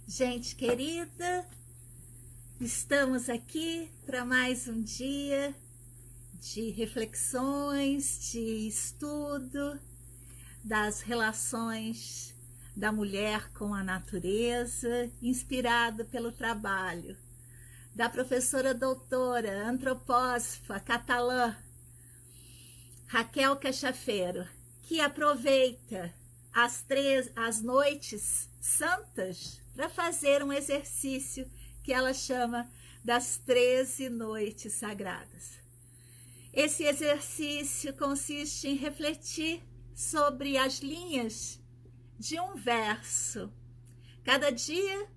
Gente querida, estamos aqui para mais um dia de reflexões, de estudo das relações da mulher com a natureza, inspirado pelo trabalho da professora doutora antropósofa catalã Raquel Cachaffero, que aproveita as noites santas para fazer um exercício que ela chama das 13 noites sagradas. Esse exercício consiste em refletir sobre as linhas de um verso. Cada dia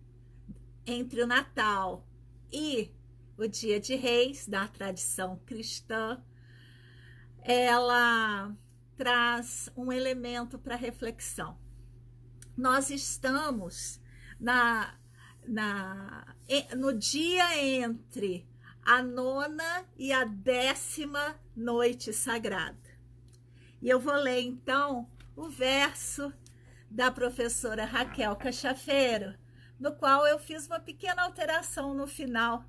entre o Natal e o Dia de Reis, da tradição cristã, ela traz um elemento para reflexão. Nós estamos no dia entre a 9ª e a 10ª noite sagrada. E eu vou ler, então, o verso da professora Raquel Cachaffero, no qual eu fiz uma pequena alteração no final,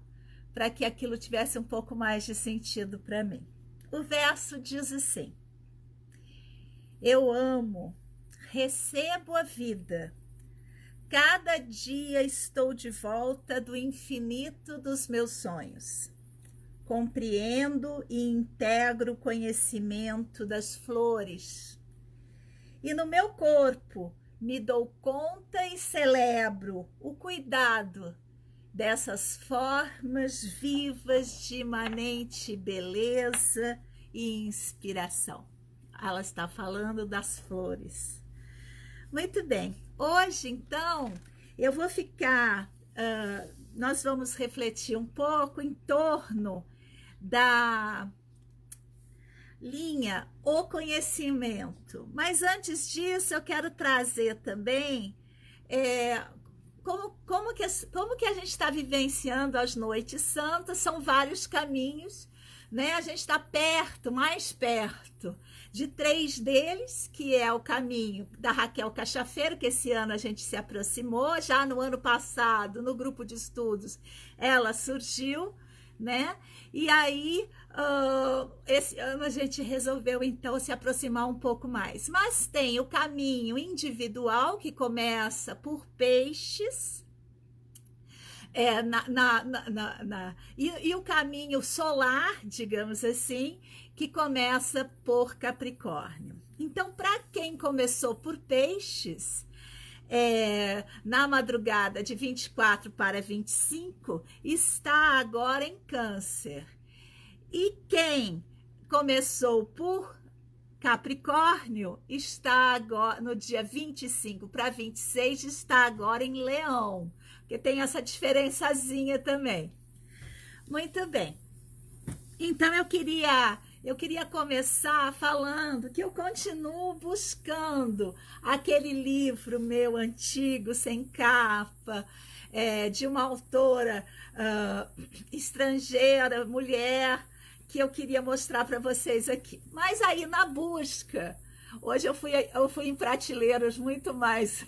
para que aquilo tivesse um pouco mais de sentido para mim. O verso diz assim: eu amo, recebo a vida. Cada dia estou de volta do infinito dos meus sonhos. Compreendo e integro o conhecimento das flores. E no meu corpo me dou conta e celebro o cuidado dessas formas vivas de imanente beleza e inspiração. Ela está falando das flores. Muito bem. Hoje, então, eu vou nós vamos refletir um pouco em torno da linha O Conhecimento. Mas antes disso, eu quero trazer também como que a gente está vivenciando as noites santas. São vários caminhos, né? A gente está mais perto de 3 deles, que é o caminho da Raquel Cachaffero, que esse ano a gente se aproximou. Já no ano passado, no grupo de estudos, ela surgiu, né? E aí, esse ano a gente resolveu, então, se aproximar um pouco mais. Mas tem o caminho individual, que começa por Peixes, e o caminho solar, digamos assim, que começa por Capricórnio. Então, para quem começou por Peixes, na madrugada de 24 para 25, está agora em Câncer. E quem começou por Capricórnio está agora, no dia 25 para 26, está agora em Leão, porque tem essa diferençazinha também. Muito bem. Então, eu queria começar falando que eu continuo buscando aquele livro meu antigo, sem capa, de uma autora estrangeira, mulher, que eu queria mostrar para vocês aqui. Mas aí, na busca, hoje eu fui em prateleiras muito mais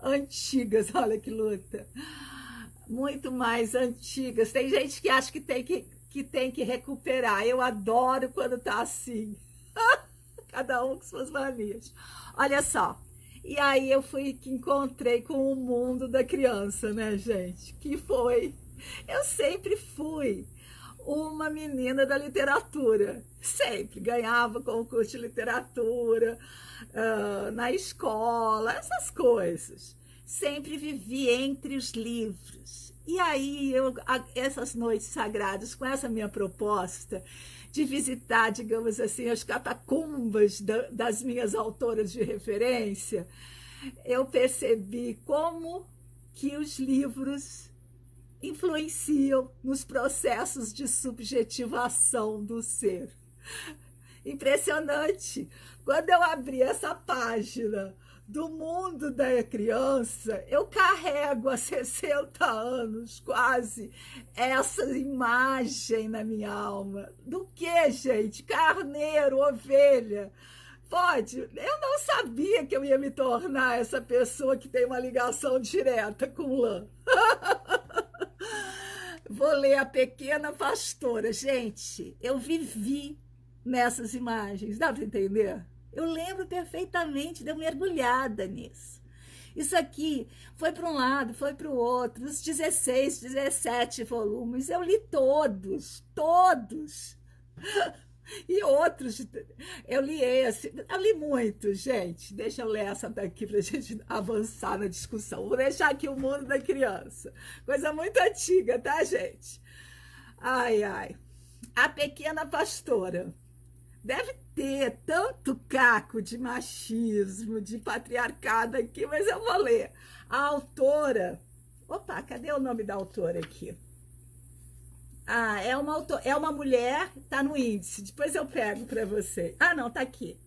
antigas, olha que luta, muito mais antigas. Tem gente que acha que tem que recuperar. Eu adoro quando tá assim. Cada um com suas manias. Olha só. E aí que encontrei com o mundo da criança, né, gente? Que foi... Eu sempre fui uma menina da literatura. Sempre ganhava concurso de literatura, na escola, essas coisas. Sempre vivi entre os livros. E aí, essas noites sagradas, com essa minha proposta de visitar, digamos assim, as catacumbas das minhas autoras de referência, eu percebi como que os livros influenciam nos processos de subjetivação do ser. Impressionante! Quando eu abri essa página do mundo da criança, eu carrego há 60 anos, quase, essa imagem na minha alma. Do que, gente? Carneiro, ovelha, Pode. Eu não sabia que eu ia me tornar essa pessoa que tem uma ligação direta com lã. Vou ler A Pequena Pastora. Gente, eu vivi nessas imagens, dá para entender? Eu lembro perfeitamente de eu mergulhada nisso. Isso aqui foi para um lado, foi para o outro, os 16, 17 volumes, eu li todos, todos. E outros, eu li esse, eu li muito, gente. Deixa eu ler essa daqui para a gente avançar na discussão. Vou deixar aqui O Mundo da Criança. Coisa muito antiga, tá, gente? Ai, ai. A Pequena Pastora. Deve ter tanto caco de machismo, de patriarcado aqui, mas eu vou ler. A autora... Opa, cadê o nome da autora aqui? Ah, é uma mulher, tá no índice. Depois eu pego para você. Ah, não, tá aqui.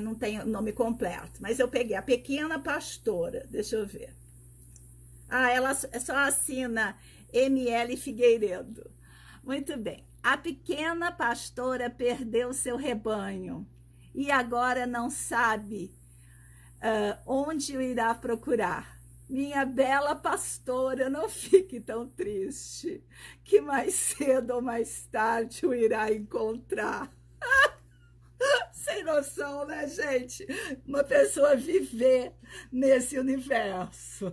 Não tem o nome completo, mas eu peguei A Pequena Pastora. Deixa eu ver. Ela só assina ML Figueiredo. Muito bem. A pequena pastora perdeu seu rebanho e agora não sabe onde o irá procurar. Minha bela pastora, não fique tão triste, que mais cedo ou mais tarde o irá encontrar. Sem noção, né, gente? Uma pessoa viver nesse universo.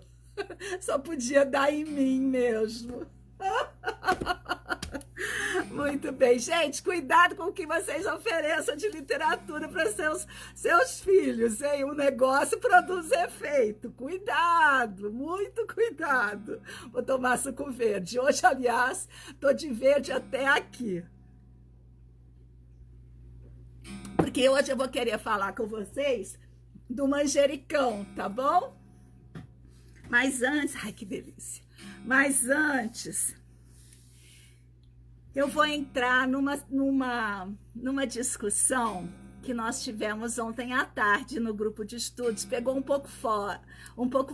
Só podia dar em mim mesmo. Muito bem, gente, cuidado com o que vocês ofereçam de literatura para seus filhos, hein? O negócio produz efeito. Cuidado, muito cuidado. Vou tomar suco verde. Hoje, aliás, tô de verde até aqui. Porque hoje eu vou querer falar com vocês do manjericão, tá bom? Mas antes... Ai, que delícia! Mas antes... eu vou entrar numa discussão que nós tivemos ontem à tarde no grupo de estudos. Pegou um pouco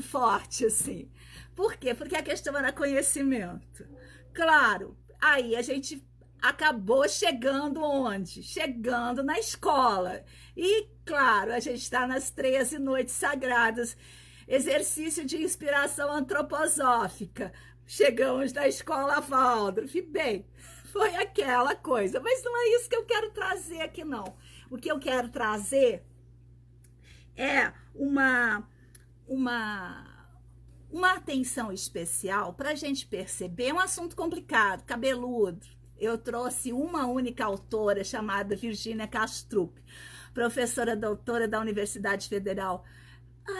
forte, assim. Por quê? Porque a questão era conhecimento. Claro, aí a gente acabou chegando onde? Chegando na escola. E, claro, a gente está nas 13 noites sagradas, exercício de inspiração antroposófica. Chegamos na escola Waldorf. Bem, foi aquela coisa, mas não é isso que eu quero trazer aqui, não. O que eu quero trazer é uma atenção especial para a gente perceber um assunto complicado, cabeludo. Eu trouxe uma única autora chamada Virginia Kastrup, professora doutora da Universidade Federal.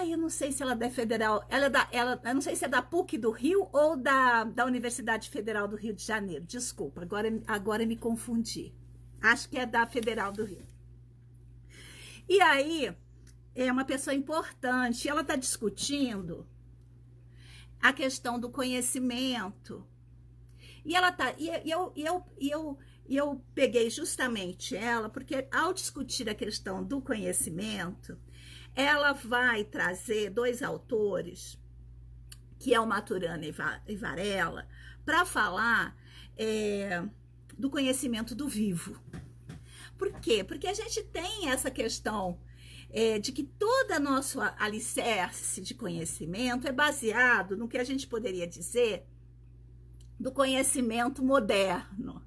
Eu não sei se ela é da Federal, eu não sei se é da PUC do Rio ou da Universidade Federal do Rio de Janeiro. Desculpa, agora me confundi. Acho que é da Federal do Rio. E aí, é uma pessoa importante, ela está discutindo a questão do conhecimento. E ela tá, eu peguei justamente ela, porque ao discutir a questão do conhecimento, ela vai trazer dois autores, que é o Maturana e Varela, para falar do conhecimento do vivo. Por quê? Porque a gente tem essa questão de que todo nosso alicerce de conhecimento é baseado no que a gente poderia dizer do conhecimento moderno.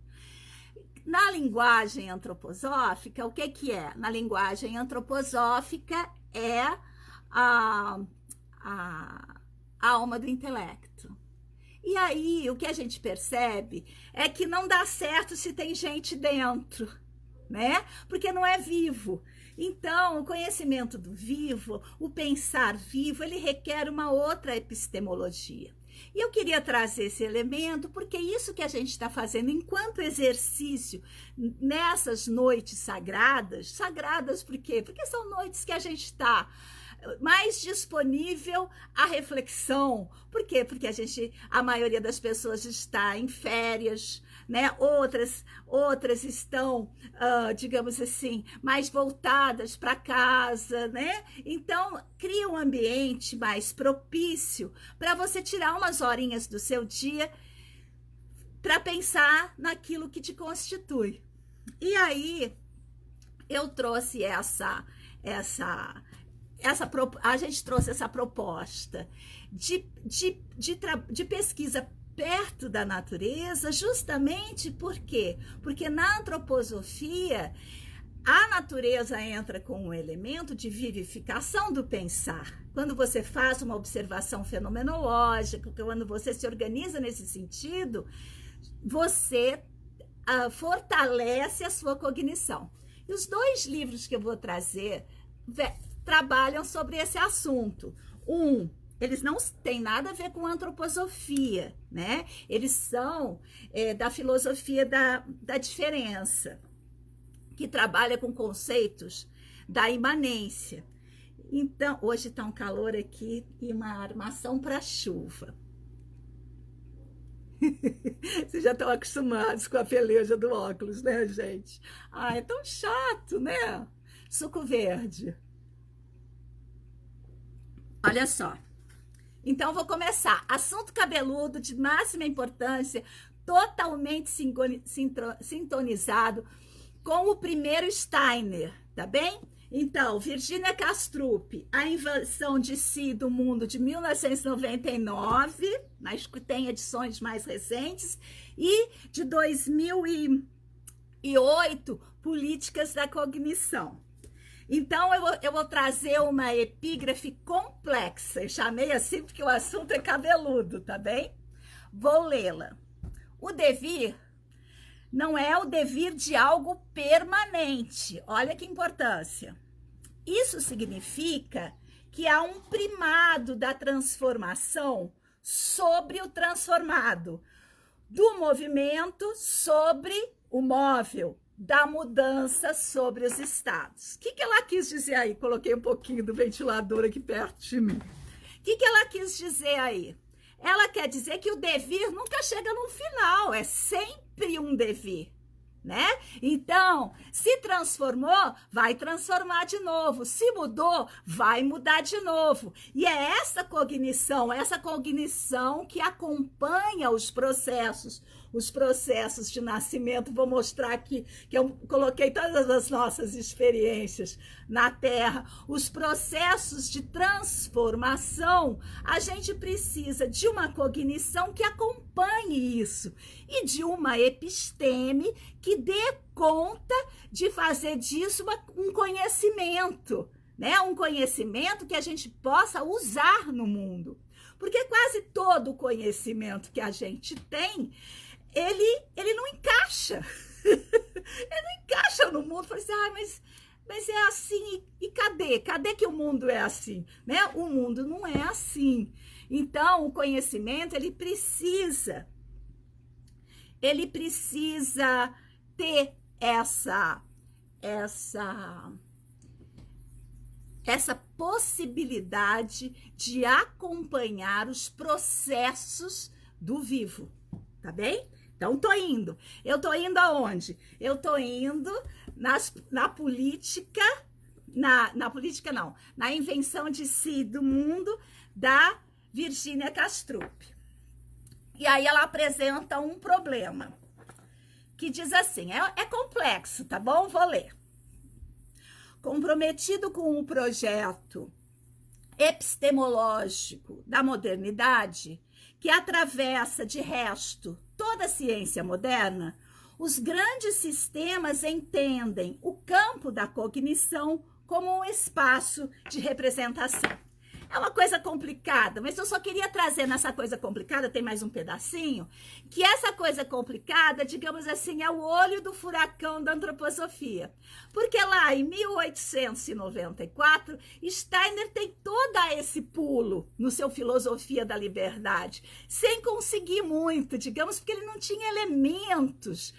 Na linguagem antroposófica, o que é? Na linguagem antroposófica é a alma do intelecto. E aí, o que a gente percebe é que não dá certo se tem gente dentro, né? Porque não é vivo. Então, o conhecimento do vivo, o pensar vivo, ele requer uma outra epistemologia. E eu queria trazer esse elemento porque isso que a gente está fazendo enquanto exercício nessas noites sagradas, sagradas por quê? Porque são noites que a gente está mais disponível à reflexão. Por quê? Porque a maioria das pessoas está em férias, né? Outras estão, digamos assim, mais voltadas para casa, né? Então, cria um ambiente mais propício para você tirar umas horinhas do seu dia para pensar naquilo que te constitui. E aí eu trouxe a gente trouxe essa proposta de pesquisa perto da natureza, justamente por quê? Porque na antroposofia a natureza entra com um elemento de vivificação do pensar. Quando você faz uma observação fenomenológica, quando você se organiza nesse sentido, você fortalece a sua cognição. E os 2 livros que eu vou trazer trabalham sobre esse assunto. Eles não têm nada a ver com antroposofia, né? Eles são da filosofia da diferença, que trabalha com conceitos da imanência. Então, hoje está um calor aqui e uma armação para chuva. Vocês já estão acostumados com a peleja do óculos, né, gente? Ah, é tão chato, né? Suco verde. Olha só. Então, vou começar. Assunto cabeludo de máxima importância, totalmente sintonizado com o primeiro Steiner, tá bem? Então, Virginia Kastrup, A Invenção de Si do Mundo, de 1999, mas tem edições mais recentes, e de 2008, Políticas da Cognição. Então, eu vou trazer uma epígrafe complexa, eu chamei assim porque o assunto é cabeludo, tá bem? Vou lê-la. O devir não é o devir de algo permanente. Olha que importância. Isso significa que há um primado da transformação sobre o transformado, do movimento sobre o móvel, da mudança sobre os estados. O que ela quis dizer aí? Coloquei um pouquinho do ventilador aqui perto de mim. O que ela quis dizer aí? Ela quer dizer que o devir nunca chega no final, é sempre um devir, né? Então, se transformou, vai transformar de novo. Se mudou, vai mudar de novo. E é essa cognição que acompanha os processos de nascimento. Vou mostrar aqui que eu coloquei todas as nossas experiências na Terra. Os processos de transformação, a gente precisa de uma cognição que acompanhe isso e de uma episteme que dê conta de fazer disso um conhecimento, né? Um conhecimento que a gente possa usar no mundo. Porque quase todo o conhecimento que a gente tem, ele não encaixa. Ele não encaixa no mundo. Fala assim, mas é assim, e cadê? Cadê que o mundo é assim? Né? O mundo não é assim. Então, o conhecimento, ele precisa ter essa possibilidade de acompanhar os processos do vivo, tá bem? Então, eu tô indo aonde? Eu tô indo na política, na política não, na Invenção de Si do Mundo, da Virginia Kastrup. E aí ela apresenta um problema, que diz assim, é complexo, tá bom? Vou ler. Comprometido com o projeto epistemológico da modernidade, que atravessa, de resto, toda a ciência moderna, os grandes sistemas entendem o campo da cognição como um espaço de representação. É uma coisa complicada, mas eu só queria trazer nessa coisa complicada, tem mais um pedacinho, que essa coisa complicada, digamos assim, é o olho do furacão da antroposofia. Porque lá em 1894, Steiner tem todo esse pulo no seu Filosofia da Liberdade, sem conseguir muito, digamos, porque ele não tinha elementos.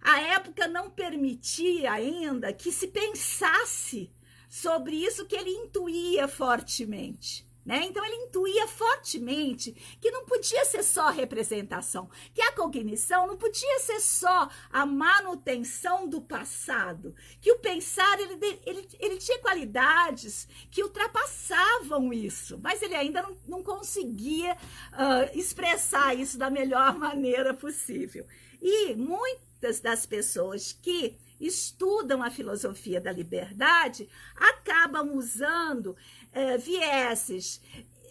A época não permitia ainda que se pensasse sobre isso que ele intuía fortemente, né? Então, ele intuía fortemente que não podia ser só representação, que a cognição não podia ser só a manutenção do passado, que o pensar, ele tinha qualidades que ultrapassavam isso, mas ele ainda não conseguia expressar isso da melhor maneira possível. E muitas das pessoas que estudam a filosofia da liberdade acabam usando vieses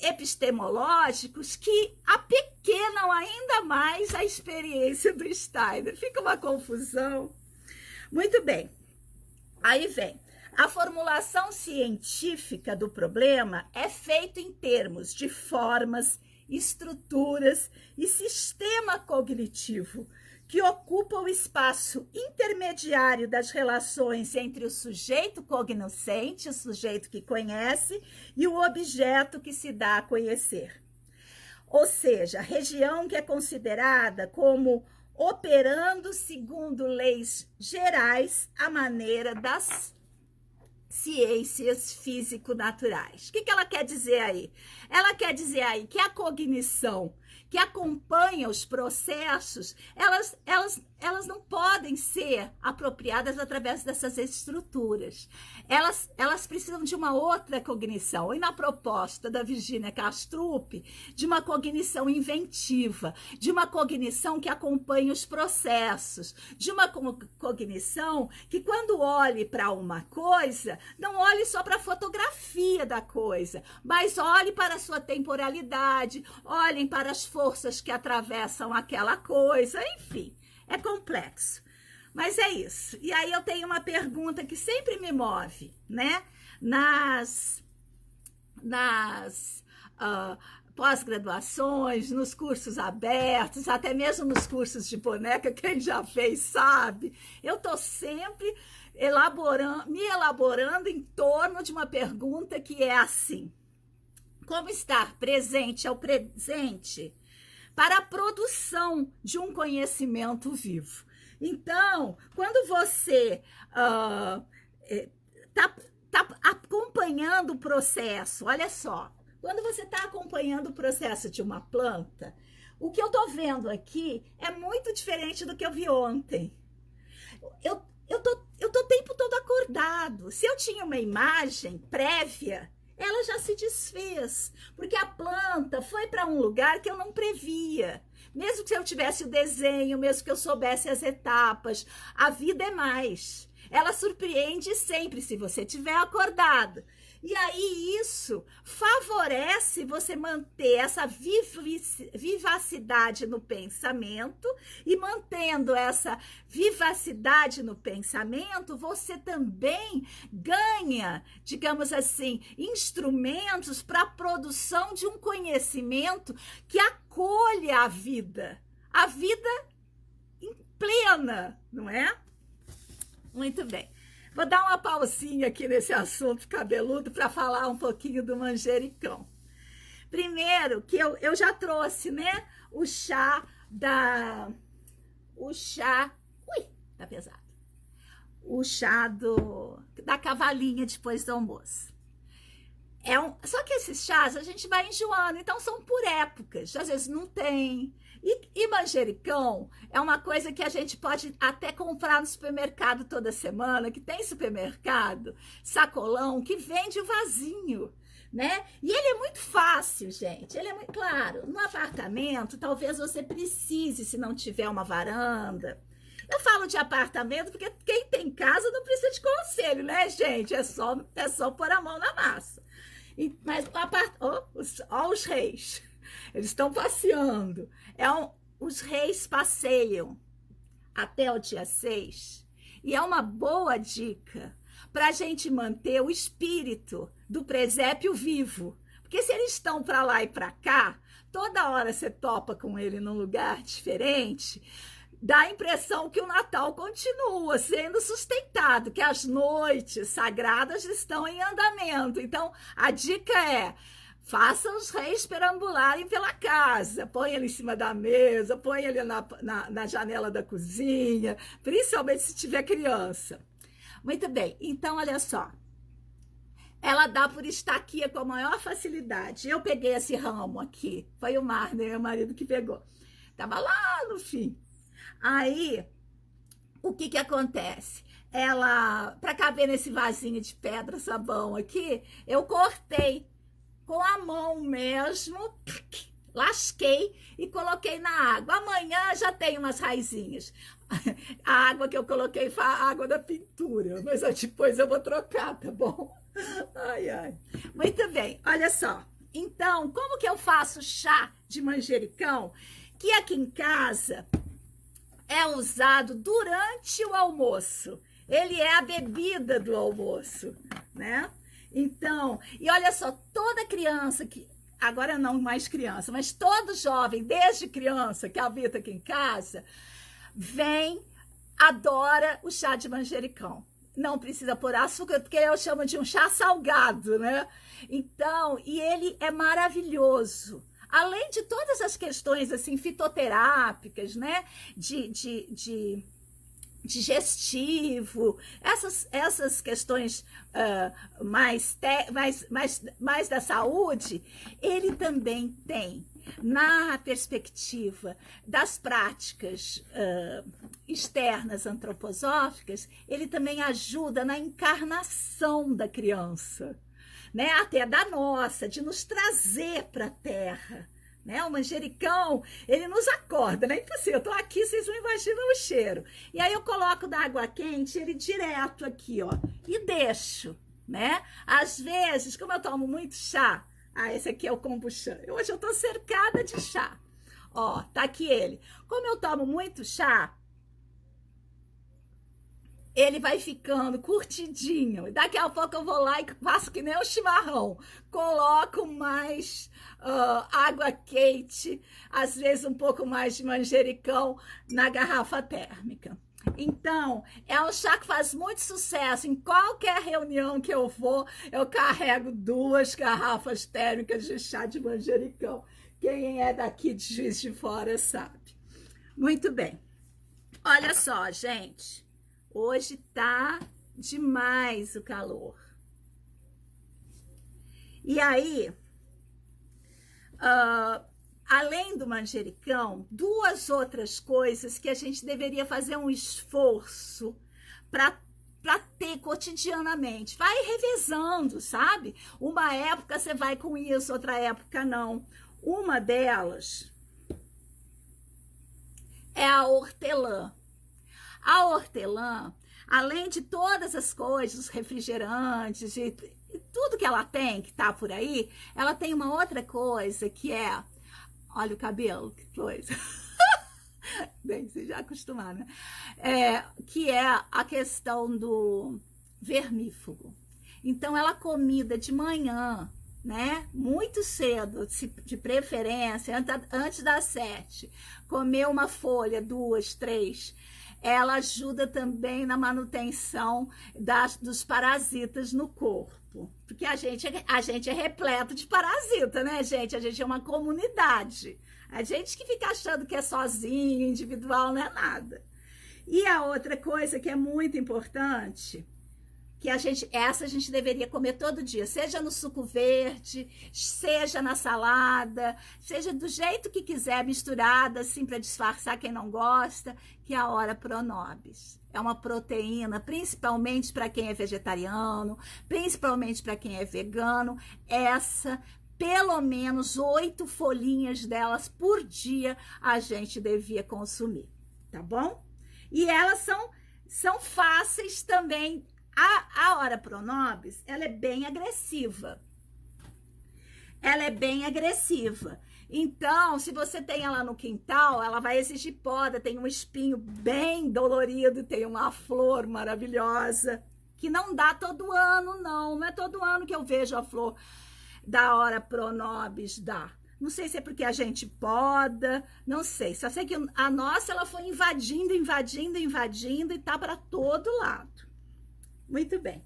epistemológicos que apequenam ainda mais a experiência do Steiner. Fica uma confusão. Muito bem. Aí vem. A formulação científica do problema é feita em termos de formas, estruturas e sistema cognitivo, que ocupa o espaço intermediário das relações entre o sujeito cognoscente, o sujeito que conhece, e o objeto que se dá a conhecer. Ou seja, a região que é considerada como operando segundo leis gerais à maneira das ciências físico-naturais. O que ela quer dizer aí? Ela quer dizer aí que a cognição que acompanha os processos, elas não podem ser apropriadas através dessas estruturas. Elas precisam de uma outra cognição. E na proposta da Virginia Kastrup, de uma cognição inventiva, de uma cognição que acompanha os processos, de uma cognição que, quando olhe para uma coisa, não olhe só para a fotografia da coisa, mas olhe para a sua temporalidade, olhem para as forças que atravessam aquela coisa, enfim, é complexo. Mas é isso. E aí eu tenho uma pergunta que sempre me move, né? Nas pós-graduações, nos cursos abertos, até mesmo nos cursos de boneca, quem já fez sabe, eu estou sempre me elaborando em torno de uma pergunta que é assim: como estar presente ao presente para a produção de um conhecimento vivo? Então, quando você tá acompanhando o processo, olha só, quando você está acompanhando o processo de uma planta, o que eu estou vendo aqui é muito diferente do que eu vi ontem. Eu tô o tempo todo acordado. Se eu tinha uma imagem prévia, ela já se desfez, porque a planta foi para um lugar que eu não previa. Mesmo que eu tivesse o desenho, mesmo que eu soubesse as etapas, a vida é mais. Ela surpreende sempre se você estiver acordado. E aí isso favorece você manter essa vivacidade no pensamento, e mantendo essa vivacidade no pensamento, você também ganha, digamos assim, instrumentos para a produção de um conhecimento que acolha a vida em plena, não é? Muito bem. Vou dar uma pausinha aqui nesse assunto cabeludo para falar um pouquinho do manjericão. Primeiro, que eu já trouxe, né, o chá, tá pesado. O chá da cavalinha depois do almoço. Só que esses chás a gente vai enjoando, então são por épocas, às vezes não tem. E manjericão é uma coisa que a gente pode até comprar no supermercado toda semana, que tem supermercado, sacolão, que vende o vasinho, né? E ele é muito fácil, gente, ele é muito claro. No apartamento, talvez você precise, se não tiver uma varanda. Eu falo de apartamento porque quem tem casa não precisa de conselho, né, gente? É só pôr a mão na massa. Mas os reis, eles estão passeando. Os reis passeiam até o dia 6. E é uma boa dica para a gente manter o espírito do presépio vivo. Porque se eles estão para lá e para cá, toda hora você topa com ele num lugar diferente, dá a impressão que o Natal continua sendo sustentado, que as noites sagradas estão em andamento. Então, a dica é: faça os reis perambularem pela casa, põe ele em cima da mesa, põe ele na janela da cozinha, principalmente se tiver criança. Muito bem, então olha só. Ela dá por estaquia com a maior facilidade. Eu peguei esse ramo aqui, foi o Marner, meu marido, que pegou. Estava lá no fim. Aí, o que acontece? Para caber nesse vasinho de pedra sabão aqui, eu cortei com a mão mesmo, lasquei e coloquei na água. Amanhã já tem umas raizinhas. A água que eu coloquei foi a água da pintura, mas depois eu vou trocar, tá bom? Ai, ai. Muito bem, olha só. Então, como que eu faço chá de manjericão? Que aqui em casa é usado durante o almoço. Ele é a bebida do almoço, né? Então, e olha só, toda criança que... Agora não mais criança, mas todo jovem, desde criança que habita aqui em casa, adora o chá de manjericão. Não precisa pôr açúcar, porque eu chamo de um chá salgado, né? Então, e ele é maravilhoso. Além de todas as questões, assim, fitoterápicas, né? Digestivo, essas questões mais da saúde, ele também tem, na perspectiva das práticas externas antroposóficas, ele também ajuda na encarnação da criança, né? Até da nossa, de nos trazer para a Terra. Né? O manjericão, ele nos acorda, né? Impossível, eu tô aqui, vocês não imaginam o cheiro. E aí eu coloco da água quente ele direto aqui, ó, e deixo, né? Às vezes, como eu tomo muito chá, esse aqui é o kombucha. Hoje eu tô cercada de chá. Ó, tá aqui ele. Como eu tomo muito chá, ele vai ficando curtidinho. Daqui a pouco eu vou lá e faço que nem o chimarrão. Coloco mais água quente, às vezes um pouco mais de manjericão na garrafa térmica. Então, é um chá que faz muito sucesso. Em qualquer reunião que eu vou, eu carrego 2 garrafas térmicas de chá de manjericão. Quem é daqui de Juiz de Fora sabe. Muito bem. Olha só, gente. Hoje tá demais o calor. E aí, além do manjericão, 2 outras coisas que a gente deveria fazer um esforço para ter cotidianamente. Vai revezando, sabe? Uma época você vai com isso, outra época não. Uma delas é a hortelã. A hortelã, além de todas as coisas, refrigerantes e tudo que ela tem, que tá por aí, ela tem uma outra coisa que é... Olha o cabelo, que coisa. Bem, vocês já acostumaram, né? Que é a questão do vermífugo. Então, ela comida de manhã, né? Muito cedo, de preferência, antes das 7. Comer uma folha, 2, 3... ela ajuda também na manutenção dos parasitas no corpo. Porque a gente é repleto de parasita, né, gente? A gente é uma comunidade. A gente que fica achando que é sozinho, individual, não é nada. E a outra coisa que é muito importante, que essa a gente deveria comer todo dia, seja no suco verde, seja na salada, seja do jeito que quiser, misturada, assim, para disfarçar quem não gosta, que é a Ora Pronobis. É uma proteína, principalmente para quem é vegetariano, principalmente para quem é vegano. Essa, pelo menos 8 folhinhas delas por dia, a gente devia consumir, tá bom? E elas são fáceis também. A Ora Pronobis, ela é bem agressiva. Ela é bem agressiva. Então, se você tem ela no quintal, ela vai exigir poda, tem um espinho bem dolorido, tem uma flor maravilhosa, que não dá todo ano, não é todo ano que eu vejo a flor da Ora Pronobis dar. Não sei se é porque a gente poda, não sei. Só sei que a nossa, ela foi invadindo e tá para todo lado. Muito bem.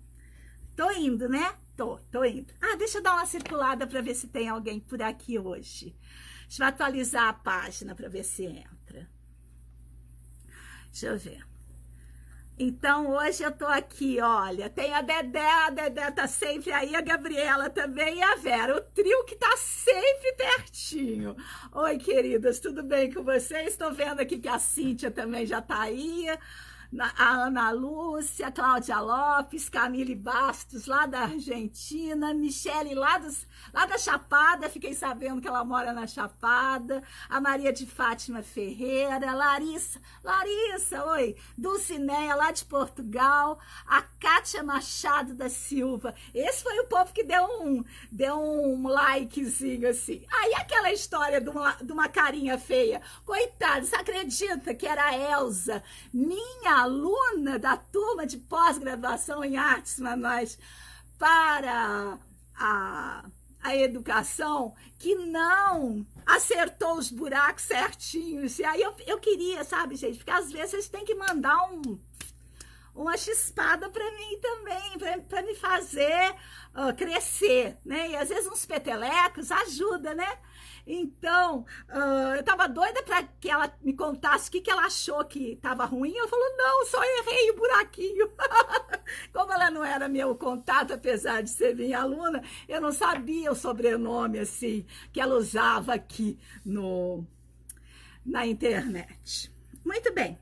Tô indo, né? Tô indo. Deixa eu dar uma circulada para ver se tem alguém por aqui hoje. Deixa eu atualizar a página para ver se entra. Deixa eu ver. Então, hoje eu tô aqui, olha, tem a Dedé tá sempre aí, a Gabriela também e a Vera, o trio que tá sempre pertinho. Oi, queridas, tudo bem com vocês? Estou vendo aqui que a Cíntia também já tá aí, a Ana Lúcia, Cláudia Lopes, Camille Bastos, lá da Argentina, Michele, lá da Chapada, fiquei sabendo que ela mora na Chapada, a Maria de Fátima Ferreira, Larissa, oi, Dulcineia, lá de Portugal, a Kátia Machado da Silva. Esse foi o povo que deu um likezinho assim. Aí aquela história de uma carinha feia, coitada, você acredita que era a Elza, minha aluna da turma de pós-graduação em artes manuais para a educação, que não acertou os buracos certinhos. E aí eu queria, sabe, gente, porque às vezes vocês têm que mandar uma chispada para mim também, para me fazer crescer, né? E às vezes uns petelecos ajuda, né? Então, eu tava doida para que ela me contasse o que ela achou que estava ruim. Eu falo, não, só errei o buraquinho. Como ela não era meu contato, apesar de ser minha aluna, eu não sabia o sobrenome, assim, que ela usava aqui na internet. Muito bem.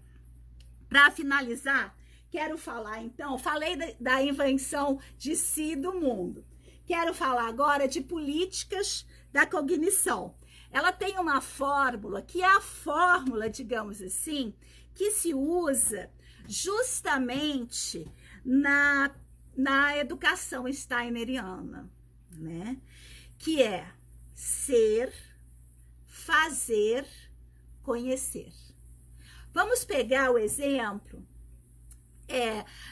Para finalizar, quero falar, então, falei da invenção de si e do mundo. Quero falar agora de políticas da cognição. Ela tem uma fórmula, que é a fórmula, digamos assim, que se usa justamente na educação steineriana, né? Que é ser, fazer, conhecer. Vamos pegar o exemplo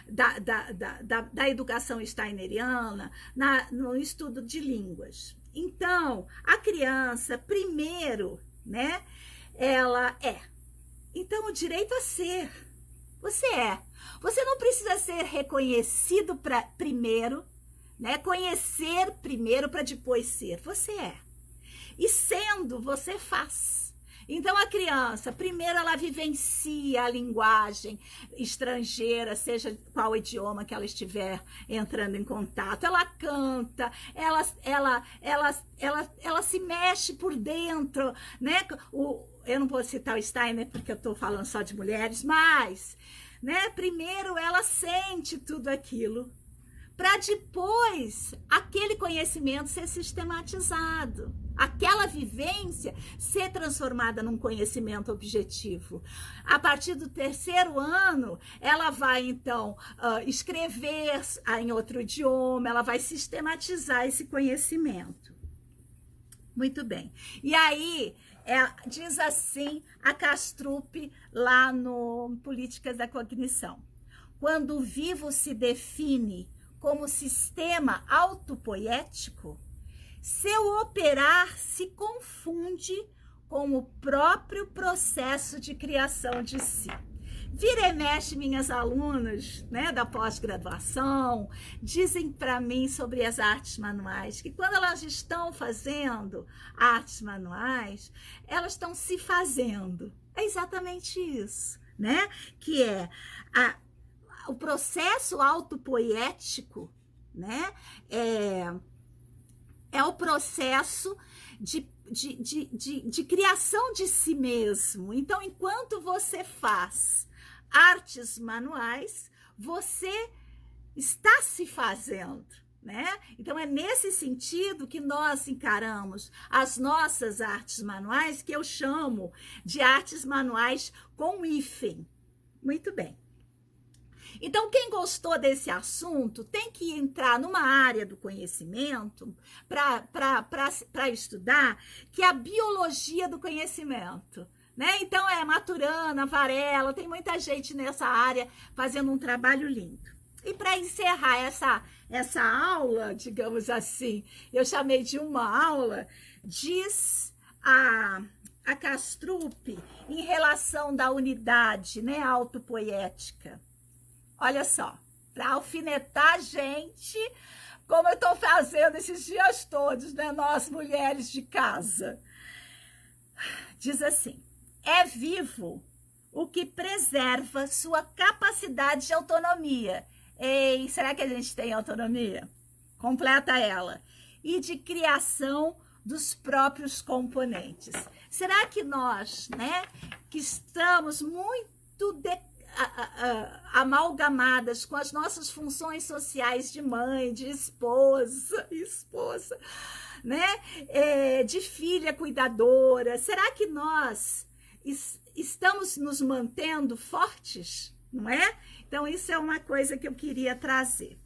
da educação steineriana no estudo de línguas. Então, a criança, primeiro, né, ela é. Então, o direito a ser. Você é. Você não precisa ser reconhecido primeiro, né, conhecer primeiro para depois ser. Você é. E sendo, você faz. Então, a criança, primeiro ela vivencia a linguagem estrangeira, seja qual idioma que ela estiver entrando em contato. Ela canta, ela se mexe por dentro, né? Eu não vou citar o Steiner porque eu estou falando só de mulheres, mas, né? Primeiro ela sente tudo aquilo, para depois aquele conhecimento ser sistematizado, aquela vivência ser transformada num conhecimento objetivo. A partir do 3º ano, ela vai, então, escrever em outro idioma, ela vai sistematizar esse conhecimento. Muito bem. E aí, diz assim a Kastrup lá no Políticas da Cognição. Quando o vivo se define como sistema autopoético, seu operar se confunde com o próprio processo de criação de si. Vira e mexe, minhas alunas, né, da pós-graduação, dizem para mim sobre as artes manuais, que quando elas estão fazendo artes manuais, elas estão se fazendo. É exatamente isso, né? Que é o processo autopoético, né? É o processo de criação de si mesmo. Então, enquanto você faz artes manuais, você está se fazendo, né? Então, é nesse sentido que nós encaramos as nossas artes manuais, que eu chamo de artes manuais com hífen. Muito bem. Então, quem gostou desse assunto tem que entrar numa área do conhecimento para estudar, que é a biologia do conhecimento, né? Então, Maturana, Varela, tem muita gente nessa área fazendo um trabalho lindo. E para encerrar essa aula, digamos assim, eu chamei de uma aula, diz a Kastrup em relação da unidade, né, autopoética. Olha só, para alfinetar a gente, como eu estou fazendo esses dias todos, né, nós mulheres de casa. Diz assim: é vivo o que preserva sua capacidade de autonomia. Ei, será que a gente tem autonomia? Completa ela. E de criação dos próprios componentes. Será que nós, né, que estamos muito amalgamadas com as nossas funções sociais de mãe, de esposa, né? De filha cuidadora. Será que nós estamos nos mantendo fortes, não é? Então, isso é uma coisa que eu queria trazer.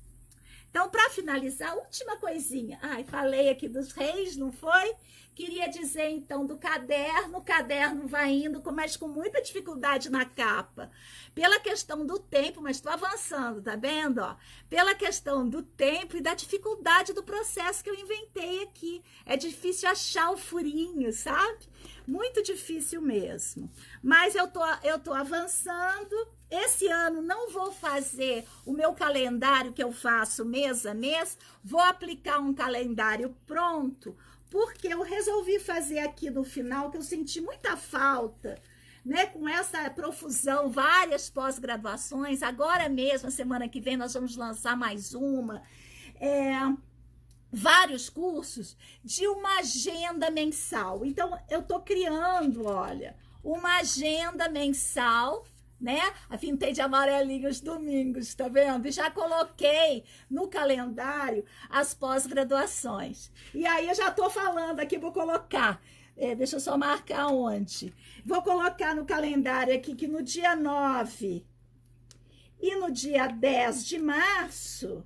Então, para finalizar, última coisinha. Ai, falei aqui dos reis, não foi? Queria dizer, então, do caderno. O caderno vai indo, mas com muita dificuldade na capa. Pela questão do tempo, mas estou avançando, tá vendo? Ó? Pela questão do tempo e da dificuldade do processo que eu inventei aqui. É difícil achar o furinho, sabe? Muito difícil mesmo. Mas eu tô avançando. Esse ano não vou fazer o meu calendário que eu faço mês a mês, vou aplicar um calendário pronto, porque eu resolvi fazer aqui no final, que eu senti muita falta, né? Com essa profusão, várias pós-graduações, agora mesmo, semana que vem, nós vamos lançar mais uma, vários cursos, de uma agenda mensal. Então, eu tô criando, olha, uma agenda mensal, né? A pintei de amarelinho os domingos, tá vendo? E já coloquei no calendário as pós-graduações. E aí eu já tô falando aqui, vou colocar, deixa eu só marcar onde. Vou colocar no calendário aqui que no dia 9 e no dia 10 de março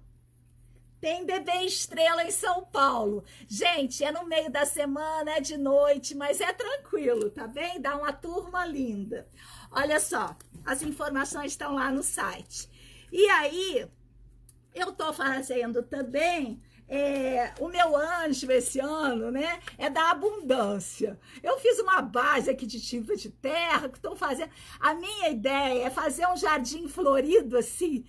tem Bebê Estrela em São Paulo. Gente, é no meio da semana, é de noite, mas é tranquilo, tá bem? Dá uma turma linda. Olha só, as informações estão lá no site. E aí, eu tô fazendo também, o meu anjo esse ano, né, é da abundância. Eu fiz uma base aqui de tinta de terra, que estou fazendo. A minha ideia é fazer um jardim florido, assim,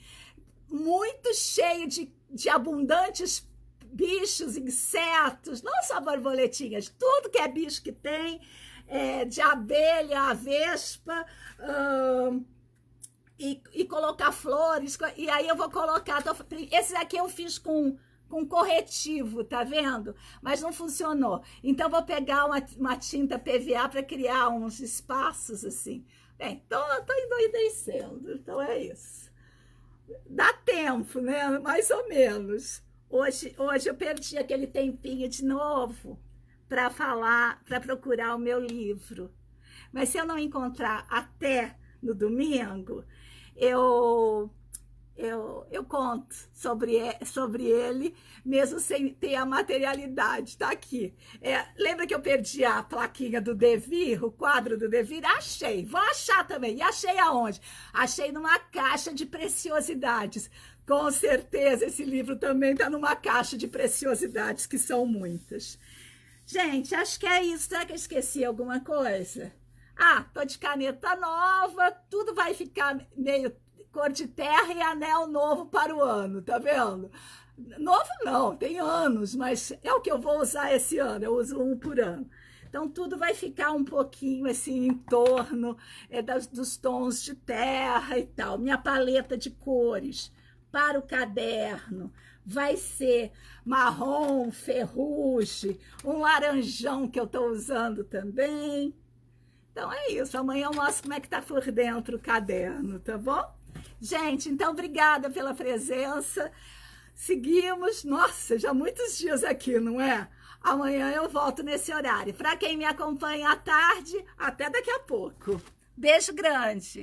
muito cheio de abundantes bichos, insetos, não só borboletinhas, tudo que é bicho que tem, de abelha, a vespa, e colocar flores, e aí eu vou colocar, esses aqui eu fiz com corretivo, tá vendo? Mas não funcionou. Então, vou pegar uma tinta PVA para criar uns espaços assim. Bem, tô endoidecendo, então é isso. Dá tempo, né? Mais ou menos. Hoje eu perdi aquele tempinho de novo para procurar o meu livro. Mas se eu não encontrar até no domingo, eu conto sobre ele, mesmo sem ter a materialidade. Tá aqui. Lembra que eu perdi a plaquinha do Devir, o quadro do Devir? Achei, vou achar também. E achei aonde? Achei numa caixa de preciosidades. Com certeza esse livro também está numa caixa de preciosidades, que são muitas. Gente, acho que é isso. Será que eu esqueci alguma coisa? Ah, tô de caneta nova, tudo vai ficar meio cor de terra e anel novo para o ano, tá vendo? Novo não, tem anos, mas é o que eu vou usar esse ano, eu uso um por ano. Então, tudo vai ficar um pouquinho assim em torno dos tons de terra e tal. Minha paleta de cores para o caderno vai ser marrom, ferrugem, um laranjão que eu estou usando também. Então, é isso. Amanhã eu mostro como é que tá por dentro o caderno, tá bom? Gente, então, obrigada pela presença. Seguimos, nossa, já muitos dias aqui, não é? Amanhã eu volto nesse horário. Para quem me acompanha à tarde, até daqui a pouco. Beijo grande.